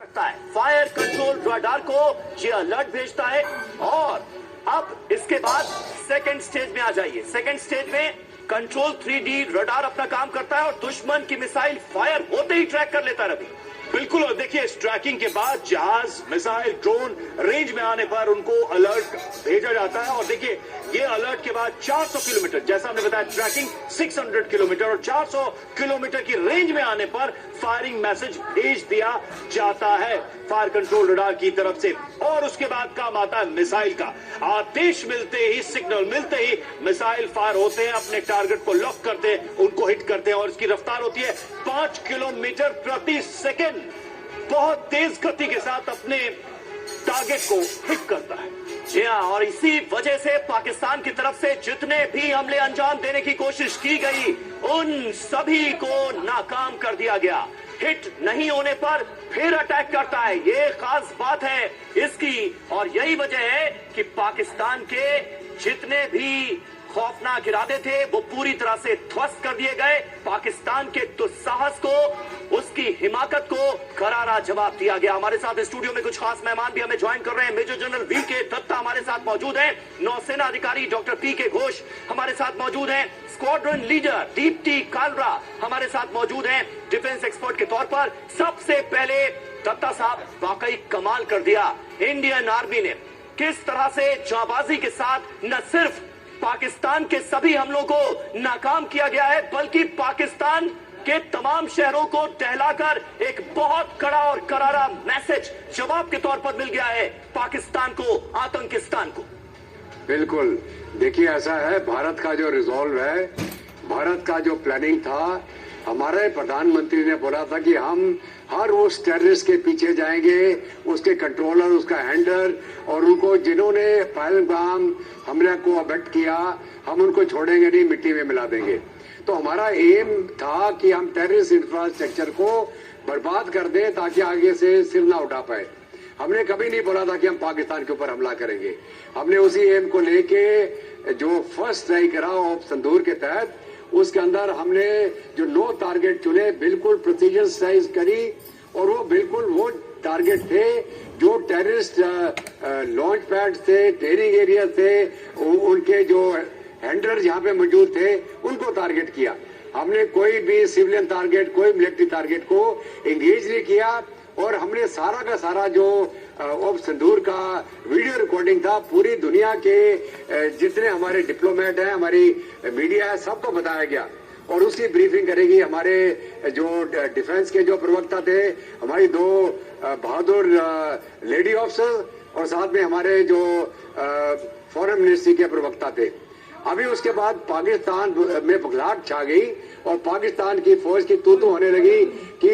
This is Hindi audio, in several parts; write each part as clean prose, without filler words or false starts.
सकता है। फायर कंट्रोल रडार को ये अलर्ट भेजता है और अब इसके बाद सेकंड स्टेज में आ जाइए। सेकंड स्टेज में कंट्रोल 3D रडार अपना काम करता है और दुश्मन की मिसाइल फायर होते ही ट्रैक कर लेता है। रवि, बिल्कुल, और देखिए इस ट्रैकिंग के बाद जहाज, मिसाइल, ड्रोन रेंज में आने पर उनको अलर्ट भेजा जाता है। और देखिए ये अलर्ट के बाद 400 किलोमीटर, जैसा हमने बताया ट्रैकिंग 600 किलोमीटर और 400 किलोमीटर की रेंज में आने पर फायरिंग मैसेज भेज दिया जाता है फायर कंट्रोल रडार की तरफ से। और उसके बाद काम आता है मिसाइल का। आदेश मिलते ही, सिग्नल मिलते ही मिसाइल फायर होते हैं, अपने टारगेट को लॉक करते हैं, उनको हिट करते हैं और इसकी रफ्तार होती है 5 किलोमीटर प्रति सेकेंड। बहुत तेज गति के साथ अपने टारगेट को हिट करता है। जी हाँ, और इसी वजह से पाकिस्तान की तरफ से जितने भी हमले अंजाम देने की कोशिश की गई उन सभी को नाकाम कर दिया गया। हिट नहीं होने पर फिर अटैक करता है, ये खास बात है इसकी। और यही वजह है कि पाकिस्तान के जितने भी खौफनाक इरादे थे वो पूरी तरह से ध्वस्त कर दिए गए। पाकिस्तान के दुस्साहस को, उसकी हिमाकत को करारा जवाब दिया गया। हमारे साथ स्टूडियो में कुछ खास मेहमान भी हमें ज्वाइन कर रहे हैं। Major general VK. दत्ता हमारे साथ मौजूद हैं। नौसेना अधिकारी डॉक्टर पी.के. घोष हमारे साथ मौजूद हैं। स्क्वाड्रन लीडर दीप्ति कालरा हमारे साथ मौजूद हैं डिफेंस एक्सपर्ट के तौर पर। सबसे पहले दत्ता साहब, वाकई कमाल कर दिया इंडियन आर्मी ने। किस तरह से जांबाजी के साथ न सिर्फ पाकिस्तान के सभी हमलों को नाकाम किया गया है बल्कि पाकिस्तान के तमाम शहरों को टहलाकर एक बहुत कड़ा और करारा मैसेज जवाब के तौर पर मिल गया है पाकिस्तान को, आतंकिस्तान को। बिल्कुल, देखिए ऐसा है, भारत का जो रिजॉल्व है, भारत का जो प्लानिंग था, हमारे प्रधानमंत्री ने बोला था कि हम हर उस टेररिस्ट के पीछे जाएंगे, उसके कंट्रोलर, उसका हैंडलर और उनको जिन्होंने पहलगाम हमले को अबेक्ट किया, हम उनको छोड़ेंगे नहीं, मिट्टी में मिला देंगे। तो हमारा एम था कि हम टेररिस्ट इंफ्रास्ट्रक्चर को बर्बाद कर दें ताकि आगे से सिर ना उठा पाए। हमने कभी नहीं बोला था कि हम पाकिस्तान के ऊपर हमला करेंगे। हमने उसी एम को लेके जो फर्स्ट स्ट्राइक करा ऑफ संदूर के तहत, उसके अंदर हमने जो 9 टारगेट चुने, बिल्कुल प्रिसीजन स्ट्राइक करी और वो बिल्कुल वो टारगेट थे जो टेररिस्ट लॉन्च पैड थे, ट्रेनिंग एरिया थे, उनके जो हैंडलर यहाँ पे मौजूद थे उनको टारगेट किया। हमने कोई भी सिविलियन टारगेट, कोई मिलिट्री टारगेट को एंगेज नहीं किया। और हमने सारा का सारा जो ऑफ संदूर का वीडियो रिकॉर्डिंग था, पूरी दुनिया के जितने हमारे डिप्लोमेट हैं, हमारी मीडिया है, सबको बताया गया। और उसकी ब्रीफिंग करेगी हमारे जो डिफेंस के जो प्रवक्ता थे, हमारी 2 बहादुर लेडी ऑफिसर और साथ में हमारे जो फॉरेन मिनिस्ट्री के प्रवक्ता थे। अभी उसके बाद पाकिस्तान में बखलाहट छा गई और पाकिस्तान की फौज की तू होने लगी कि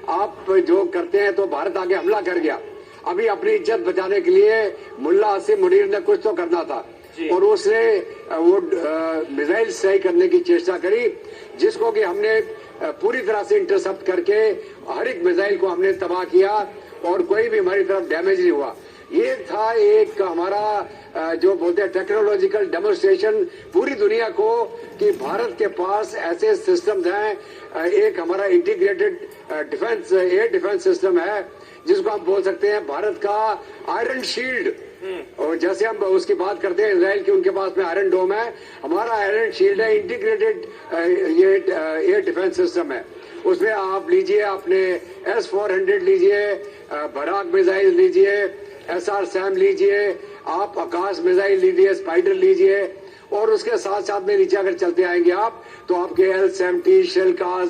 आप जो करते हैं तो भारत आगे हमला कर गया। अभी अपनी इज्जत बचाने के लिए मुल्ला आसिम मुनीर ने कुछ तो करना था और उसने वो मिसाइल स्ट्राइक करने की चेष्टा करी, जिसको कि हमने पूरी तरह से इंटरसेप्ट करके हर एक मिसाइल को हमने तबाह किया और कोई भी हमारी तरफ डैमेज नहीं हुआ। ये था एक हमारा जो बोलते हैं टेक्नोलॉजिकल डेमोन्स्ट्रेशन पूरी दुनिया को कि भारत के पास ऐसे सिस्टम्स हैं। एक हमारा integrated defence air defence system है जिसको हम बोल सकते हैं भारत का आयरन शील्ड। और जैसे हम उसकी बात करते हैं इजराइल की, उनके पास में आयरन डोम है, हमारा आयरन शील्ड है, इंटीग्रेटेड ये एयर डिफेंस सिस्टम है। उसमें आप लीजिए, अपने S-400 लीजिए, बराक मिसाइल लीजिए, SR सैम लीजिए, आप आकाश मिसाइल लीजिए, स्पाइडर लीजिए और उसके साथ साथ में नीचे अगर चलते आएंगे आप तो आपके L-70, शेलकाज,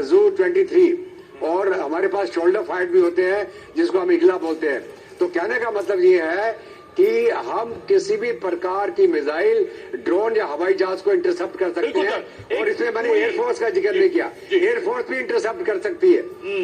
ZU-23 और हमारे पास शोल्डर फाइट भी होते हैं जिसको हम इगला बोलते हैं। तो कहने का मतलब ये है कि हम किसी भी प्रकार की मिसाइल, ड्रोन या हवाई जहाज को इंटरसेप्ट कर सकते हैं। और इसमें मैंने एयरफोर्स का जिक्र नहीं किया, एयरफोर्स भी इंटरसेप्ट कर सकती है।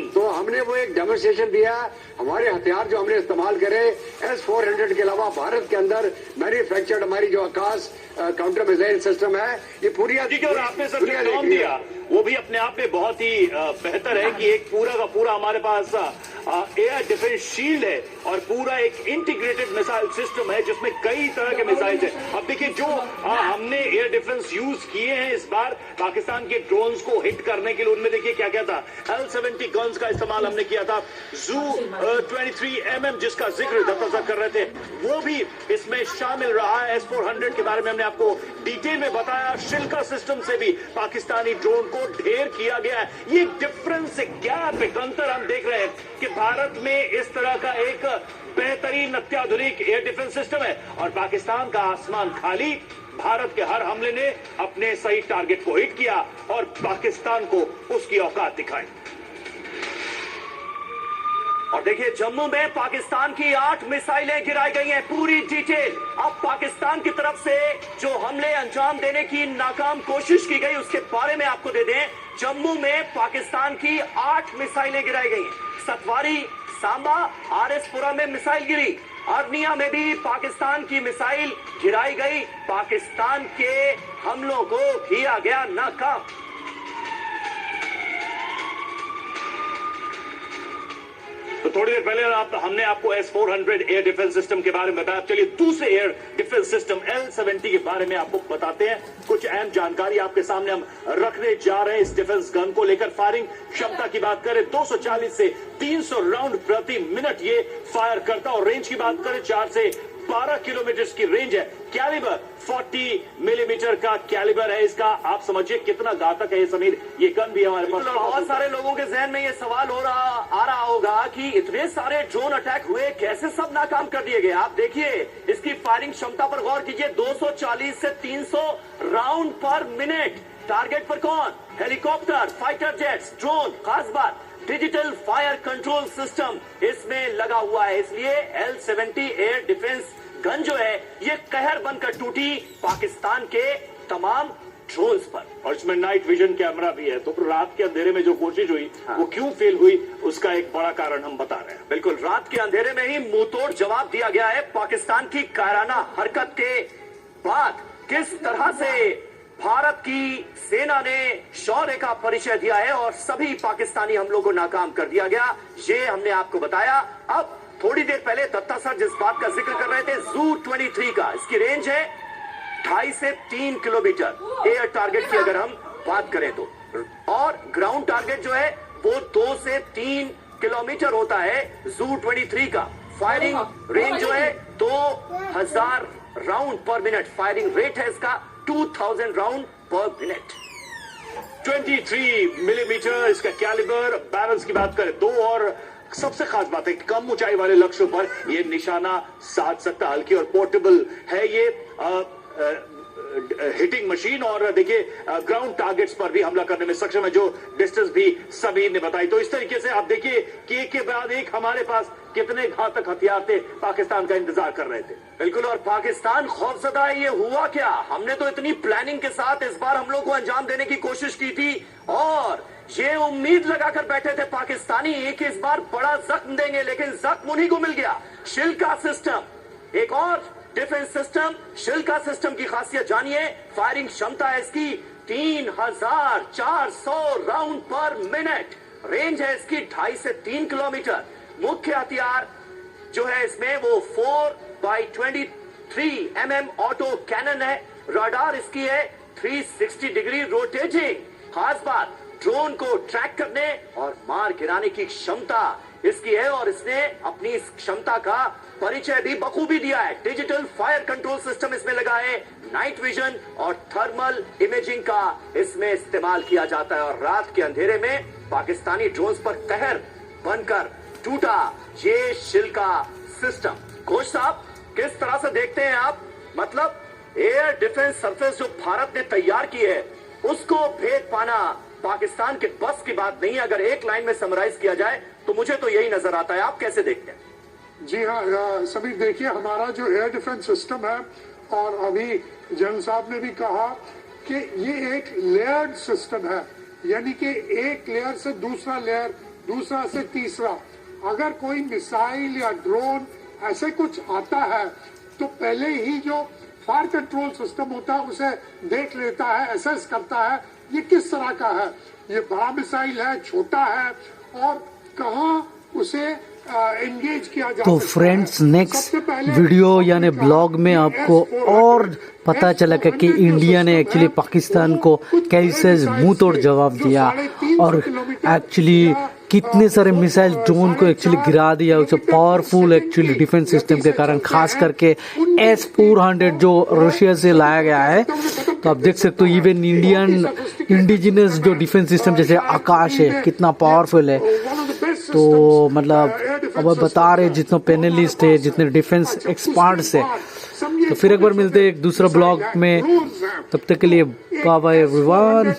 तो हमने वो एक डेमोन्स्ट्रेशन दिया। हमारे हथियार जो हमने इस्तेमाल करे S-400 के अलावा भारत के अंदर मैन्युफैक्चर्ड हमारी जो आकाश काउंटर मिसाइल सिस्टम है, ये पूरी और आपने सर जो नाम दिया वो भी अपने आप में बहुत ही बेहतर है कि एक पूरा का पूरा हमारे पास एयर डिफेंस शील्ड है और पूरा एक इंटीग्रेटेड मिसाइल सिस्टम है जिसमें कई तरह के मिसाइल है। अब देखिए जो हमने एयर डिफेंस यूज किए हैं इस बार पाकिस्तान के ड्रोन्स को हिट करने के लिए, उनमें देखिए क्या क्या था। L-70 गन्स का इस्तेमाल हमने किया था, Zu 23mm जिसका जिक्र दत्ता कर रहे थे वो भी इसमें शामिल रहा है। S-400 के बारे में हमने आपको डिटेल में बताया। शिल्का सिस्टम से भी पाकिस्तानी ड्रोन को ढेर किया गया है। ये डिफरेंस, गैप, एक अंतर हम देख रहे हैं कि भारत में इस तरह का एक बेहतरीन अत्याधुनिक एयर डिफेंस सिस्टम है और पाकिस्तान का आसमान खाली। भारत के हर हमले ने अपने सही टारगेट को हिट किया और पाकिस्तान को उसकी औकात दिखाई। और देखिए जम्मू में पाकिस्तान की 8 मिसाइलें गिराई गई हैं, पूरी डिटेल। अब पाकिस्तान की तरफ से जो हमले अंजाम देने की नाकाम कोशिश की गई उसके बारे में आपको दे दें। जम्मू में पाकिस्तान की 8 मिसाइलें गिराई गई हैं। सतवारी, सांबा, आरएसपुरा में मिसाइल गिरी। अर्निया में भी पाकिस्तान की मिसाइल गिराई गई। पाकिस्तान के हमलों को किया गया नाकाम। तो थोड़ी देर पहले हमने आपको S-400 एयर डिफेंस सिस्टम के बारे में बताया। चलिए दूसरे एयर डिफेंस सिस्टम L-70 के बारे में आपको बताते हैं। कुछ अहम जानकारी आपके सामने हम रखने जा रहे हैं। इस डिफेंस गन को लेकर फायरिंग क्षमता की बात करें 240 से 300 राउंड प्रति मिनट ये फायर करता और रेंज की बात करें 4 से 12 किलोमीटर की रेंज है। कैलिबर 40 मिलीमीटर का कैलिबर है इसका। आप समझिए कितना घातक है ये समीर। ये गन भी हमारे पास। बहुत सारे लोगों के जहन में ये सवाल आ रहा होगा कि इतने सारे ड्रोन अटैक हुए, कैसे सब नाकाम कर दिए गए। आप देखिए इसकी फायरिंग क्षमता पर गौर कीजिए, 240 से 300 राउंड पर मिनट। टारगेट पर कौन? Helicopter, fighter jets, drone. खास बात डिजिटल फायर कंट्रोल सिस्टम इसमें लगा हुआ है। इसलिए L-70 एयर डिफेंस गन जो है ये कहर बनकर टूटी पाकिस्तान के तमाम ड्रोन्स पर। और इसमें नाइट विजन कैमरा भी है। तो रात के अंधेरे में जो कोशिश हुई वो क्यों फेल हुई उसका एक बड़ा कारण हम बता रहे हैं। बिल्कुल, रात के अंधेरे में ही मुंहतोड़ जवाब दिया गया है। पाकिस्तान की कायराना हरकत के बाद किस तरह से भारत की सेना ने शौर्य का परिचय दिया है और सभी पाकिस्तानी हमलों को नाकाम कर दिया गया, ये हमने आपको बताया। अब थोड़ी देर पहले दत्ता सर जिस बात का जिक्र कर रहे थे Zu 23 का, इसकी रेंज है 2.5 से 3 किलोमीटर एयर टारगेट की अगर हम बात करें तो, और ग्राउंड टारगेट जो है वो 2 से 3 किलोमीटर होता है Zu 23 का। फायरिंग रेंज जो है 2000 राउंड पर मिनट। फायरिंग रेट है इसका 2000 राउंड पर मिनट। 23 मिलीमीटर इसका कैलिबर। बैरल्स की बात करें 2 और सबसे खास बात है कम ऊंचाई वाले लक्ष्यों पर ये निशाना साध सकता। हल्की और पोर्टेबल है ये हिटिंग मशीन और देखिए ग्राउंड टारगेट्स पर भी हमला करने में सक्षम है, जो डिस्टेंस भी समीर ने बताई। तो इस तरीके से आप देखिए कि एक के बाद एक हमारे पास कितने घातक हथियार थे, पाकिस्तान का इंतजार कर रहे थे। बिल्कुल, और पाकिस्तान खौफजदा है। ये हुआ क्या? हमने तो इतनी प्लानिंग के साथ इस बार हमलों को अंजाम देने की कोशिश की थी और ये उम्मीद लगाकर बैठे थे पाकिस्तानी कि इस बार बड़ा जख्म देंगे, लेकिन जख्म उन्हीं को मिल गया। शिल्का सिस्टम, एक और डिफेंस सिस्टम। शिल्का सिस्टम की खासियत जानिए। फायरिंग क्षमता है इसकी 3400 राउंड पर मिनट। रेंज है इसकी 2.5 से 3 किलोमीटर। मुख्य हथियार जो है इसमें वो 4x23 mm ऑटो कैनन है। रडार इसकी है 360 डिग्री रोटेटिंग। खास बात ड्रोन को ट्रैक करने और मार गिराने की क्षमता इसकी है और इसने अपनी इस क्षमता का परिचय भी बखूबी दिया है। डिजिटल फायर कंट्रोल सिस्टम इसमें लगा है। नाइट विजन और थर्मल इमेजिंग का इसमें इस्तेमाल किया जाता है और रात के अंधेरे में पाकिस्तानी ड्रोन्स पर कहर बनकर टूटा ये शिल्का सिस्टम। घोष साहब, किस तरह से देखते हैं आप? मतलब एयर डिफेंस सरफेस जो भारत ने तैयार की है उसको भेद पाना पाकिस्तान के बस की बात नहीं है। अगर एक लाइन में समराइज किया जाए तो मुझे तो यही नजर आता है। आप कैसे देखते हैं? जी हाँ समीर, देखिए हमारा जो एयर डिफेंस सिस्टम है और अभी जनरल साहब ने भी कहा कि ये एक लेयर्ड सिस्टम है, यानी कि एक लेयर से दूसरा लेयर, दूसरा से तीसरा। अगर कोई मिसाइल या ड्रोन ऐसे कुछ आता है तो पहले ही जो फायर कंट्रोल सिस्टम होता है उसे देख लेता है, असेस करता है ये किस तरह का है, ये बड़ा मिसाइल है, छोटा है और कहाँ उसे एंगेज किया जा तो सकता फ्रेंड्स है। नेक्स्ट सबसे पहले वीडियो यानी ब्लॉग में आपको और पता चला कि इंडिया ने एक्चुअली पाकिस्तान को कैसे मुंह तोड़ जवाब दिया और एक्चुअली कितने सारे मिसाइल ड्रोन को एक्चुअली गिरा दिया उसे पावरफुल एक्चुअली डिफेंस सिस्टम के कारण, खास करके S-400 जो रशिया से लाया गया है। तो आप देख सकते हो इवन इंडियन इंडिजिनस जो डिफेंस सिस्टम जैसे आकाश है कितना पावरफुल है। तो मतलब अब बता रहे जितने पैनलिस्ट है जितने डिफेंस एक्सपर्ट्स है। तो फिर एक बार मिलते हैं एक दूसरा ब्लॉग में, तब तक के लिए बाय बाय एवरीवन।